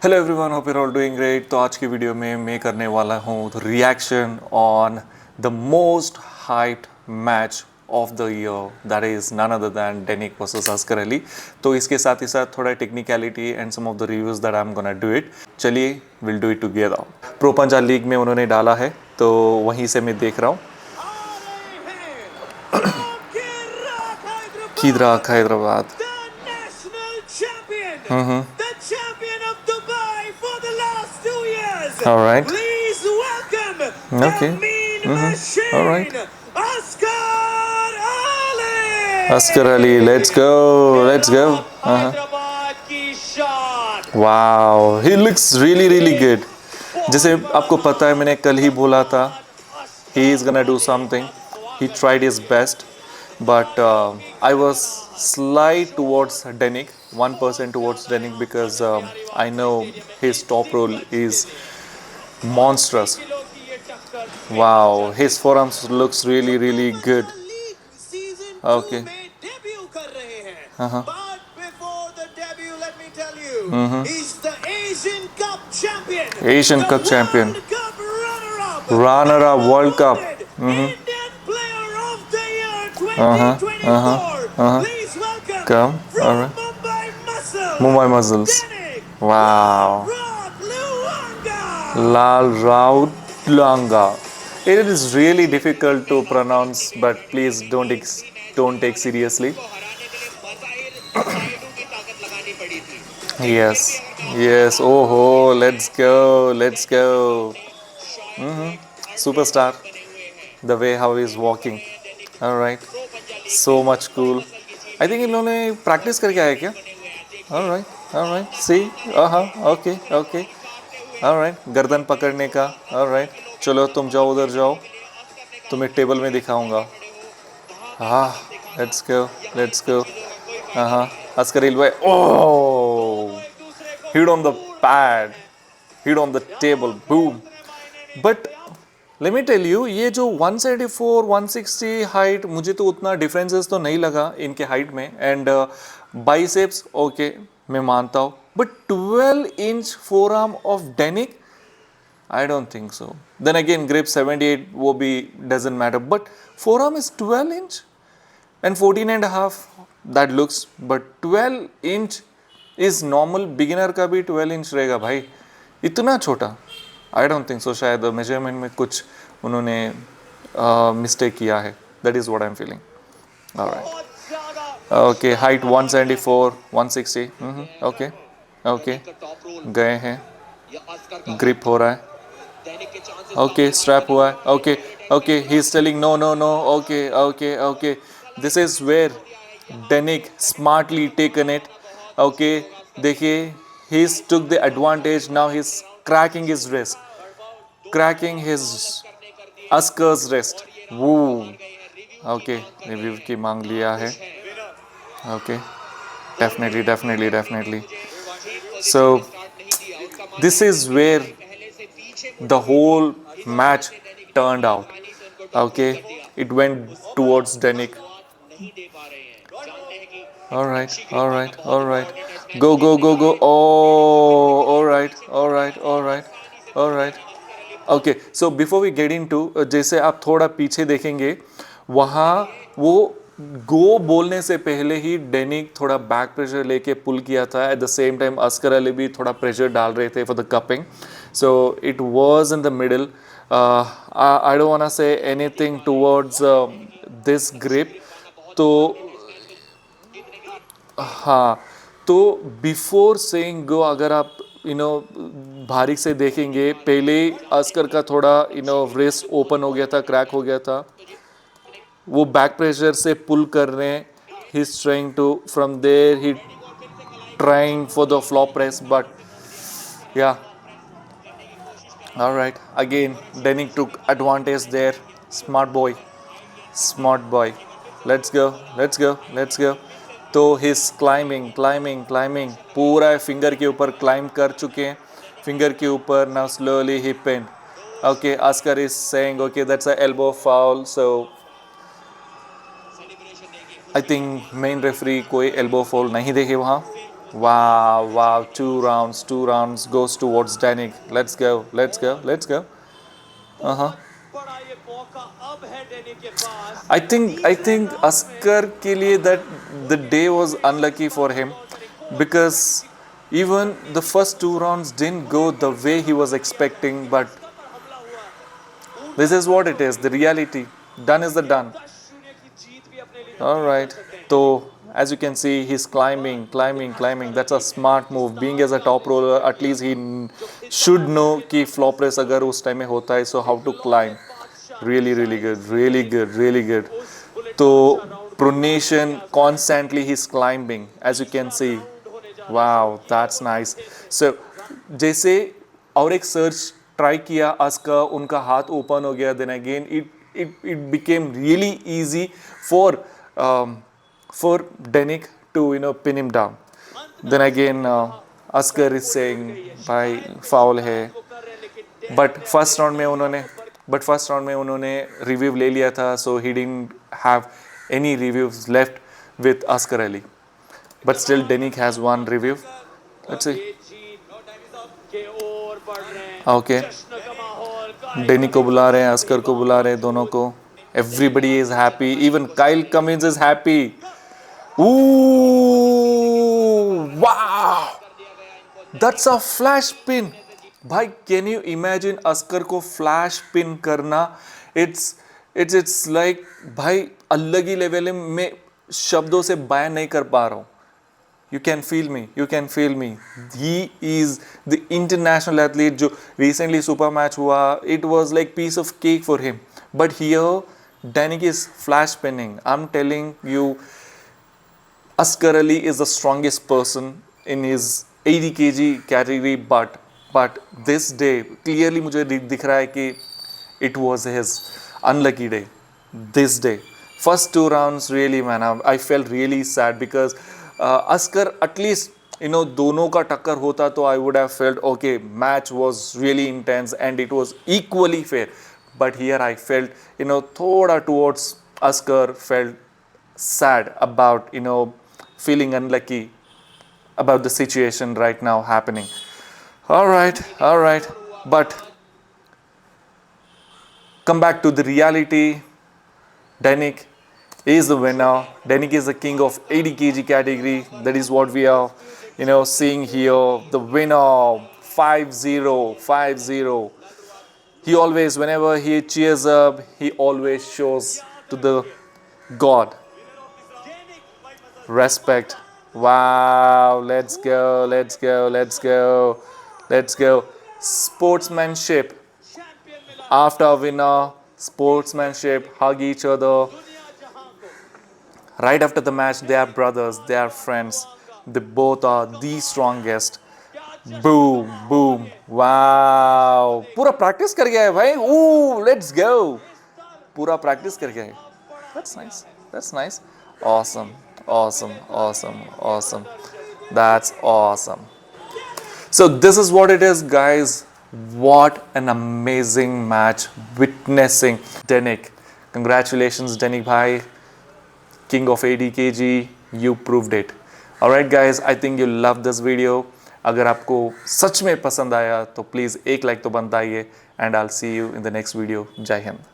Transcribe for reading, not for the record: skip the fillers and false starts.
Hello everyone, hope you all doing great. तो आज की वीडियो में मैं करने वाला हूँ reaction on the most hyped match of the year, that is none other than Denik versus Askar Ali. तो इसके साथ ही साथ थोड़ा technicality and some of the reviews that I am gonna do it. चलिए will do it together. Pro Punjab league में उन्होंने डाला है तो वहीं से मैं देख रहा हूँ। खीदराक Hyderabad, all right. Please welcome okay. the mean machine, all right. Asghar Ali. Asghar Ali, let's go, let's go. Hyderabad की shot. Wow, he looks really really good. जैसे आपको पता है, मैंने कल ही बोला था he is gonna do something. He tried his best, but I was slight towards Denik, 1% towards Denik because I know his top role is monstrous. Wow, his forearms looks really really good. Okay. Uh-huh. He's the Asian Cup champion. Asian Cup champion. Runner-up World Cup. Indian Player of the Year 2024. Please welcome come. All right. Mumbai Muscles. Mumbai Muscles. Wow. Lal Raut Langa. It is really difficult to pronounce, but please don't take seriously. Yes, yes. Oh ho, let's go, let's go. Superstar. The way how he's walking. All right. So much cool. I think इन्होंने practice करके आया क्या? All right, all right. See, okay, okay. All right. गर्दन पकड़ने का. All right. चलो तुम जाओ, उधर जाओ, तुम्हें टेबल में दिखाऊंगा. Let's go, let's go. Oscar Ali भाई. Oh, hit on the pad, hit on the table, boom. But let me tell you, ये जो 174, 160 हाइट, मुझे तो उतना डिफरेंसेस तो नहीं लगा इनके हाइट में. एंड बाइसेप्स ओके, मैं मानता हूँ, but 12 inch forearm of Denik, I don't think so. Then again, grip 78 वो भी doesn't matter. But forearm is 12 inch and 14 and a half. That looks, but 12 inch is normal. Beginner का भी 12 inch रहेगा भाई. इतना छोटा. I don't think so. शायद measurement में कुछ उन्होंने mistake किया है. That is what I'm feeling. All right. Okay, height 174, 160. Okay, okay. गए हैं. Grip हो रहा है. Okay, strap हुआ है. Okay, okay. He's telling no, no, no. Okay, okay, okay. This is where Denik smartly taken it. Okay, देखिए, he's took the advantage. Now he's cracking his wrist, cracking his Askar's wrist. Woo. Okay, review की मांग लिया है. Okay, definitely, definitely, definitely. So this is where the whole match turned out. Okay, it went towards Denik. All right, all right, all right. Go, go, go, go. Oh, all right, all right, all right, all right. Okay, so before we get into, जैसे आप थोड़ा पीछे देखेंगे, वहाँ वो गो बोलने से पहले ही डेनिक थोड़ा बैक प्रेशर लेके पुल किया था. At the same time Askar Ali भी थोड़ा प्रेशर डाल रहे थे for the cupping. So it was in the middle. I don't want to say anything towards this grip. तो हाँ, तो बिफोर सेइंग गो, अगर आप बारीक से देखेंगे, पहले अस्कर का थोड़ा रिस्ट ओपन हो गया था, क्रैक हो गया था. वो बैक प्रेशर से पुल कर रहे हैं. He is trying to from there, he trying for the flop press, but yeah. Alright, again Denik took advantage there. Smart boy, smart boy. Let's go, let's go, let's go. तो he's climbing, climbing, climbing, पूरा finger के ऊपर climb कर चुके हैं. Finger के ऊपर. Now slowly he pin. Okay, Askar is saying okay that's a elbow foul. So I think main referee कोई एल्बो फाउल नहीं देखे वहाँ. Wow, wow, 2 rounds goes towards Danik. Let's go, let's go, let's go. Uh-huh. I think Askar के लिए that the day was unlucky for him because even the first 2 rounds didn't go the way he was expecting, but this is what it is, the reality. Done is the done. All right. So as you can see, he's climbing, climbing, climbing. That's a smart move. Being as a top roller, at least he should know कि flop race अगर उस time में होता है, so how to climb. Really, really good, really good, really good. So pronation constantly he's climbing, as you can see. Wow, that's nice. So जैसे और एक search try किया अस्का उनका हाथ ओपन हो गया then again it became really easy for for Denik to pin him down. Then again Askar is saying भाई foul है बट फर्स्ट राउंड में उन्होंने रिव्यू ले लिया था so he didn't have any reviews left with Askar Ali. But still Denik has one review. Let's see. Okay. डेनी को बुला रहे हैं अस्कर को बुला रहे हैं दोनों को everybody is happy even Kyle Cummins is happy वाह दैट्स अ फ्लैश पिन भाई कैन यू इमेजिन अस्कर को फ्लैश पिन करना इट्स इट्स लाइक भाई अलग ही लेवल में शब्दों से बयान नहीं कर पा रहा हूं. You can feel me. You can feel me. He is the international athlete. जो recently super match हुआ, it was like piece of cake for him. But here, Danik is flash spinning. I'm telling you, Askar Ali is the strongest person in his 80 kg category. But this day clearly मुझे दिख रहा है कि it was his unlucky day. This day, first 2 rounds really man, I felt really sad because. Askar at least दोनों का टक्कर होता तो I would have felt okay match was really intense and it was equally fair but here I felt थोड़ा towards Askar felt sad about feeling unlucky about the situation right now happening. All right, but come back to the reality. Danik is the winner. Danik is the king of 80 kg category. That is what we are, seeing here. The winner, 5-0, 5-0. He always, whenever he cheers up, he always shows to the God. Respect. Wow, let's go, let's go, let's go, let's go. Sportsmanship. After a winner, sportsmanship, hug each other. Right after the match, they are brothers, they are friends. They both are the strongest. Boom, boom, wow. पूरा practice कर गया है भाई. Ooh, let's go. पूरा practice कर गया है. That's nice. That's nice. Awesome, awesome, awesome, awesome. That's awesome. So this is what it is, guys. What an amazing match witnessing Danik. Congratulations, Danik bhai. King of 80 kg, you proved it. Alright guys, I think you love this video. अगर आपको सच में पसंद आया तो please एक like तो बनता ही है. And I'll see you in the next video. जय हिंद.